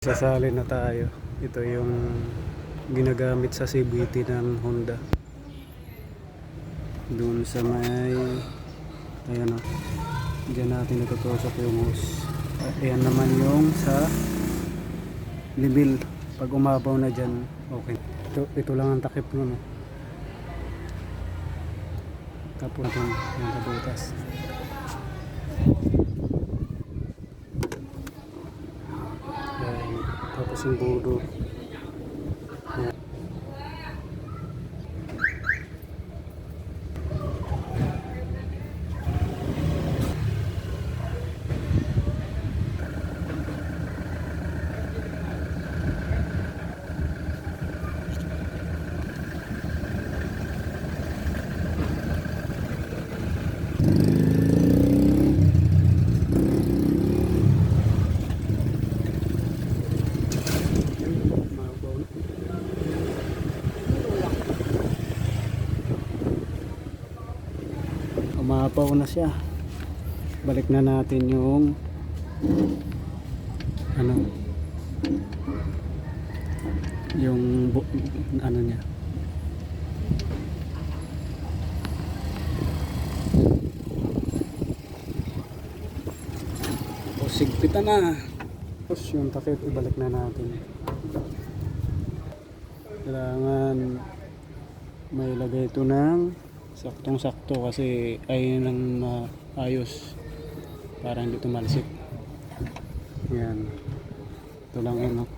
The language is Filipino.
Sasali na tayo. Ito yung ginagamit sa CVT ng Honda. Doon sa may ayan o. Diyan natin natutusok yung hose. Ayan naman yung sa libil. Pag umabaw na dyan, okay. Ito lang ang takip nun. Tapos ito yung tabutas. Tapos yung budo. Umapaw na siya. Balik na natin yung yung niya. O sigpitan na. Tapos yung takip ibalik na natin. Kailangan may lagay ito ng saktong sakto kasi ayun ang maayos para hindi tumalsik. Yan. Ito lang yun.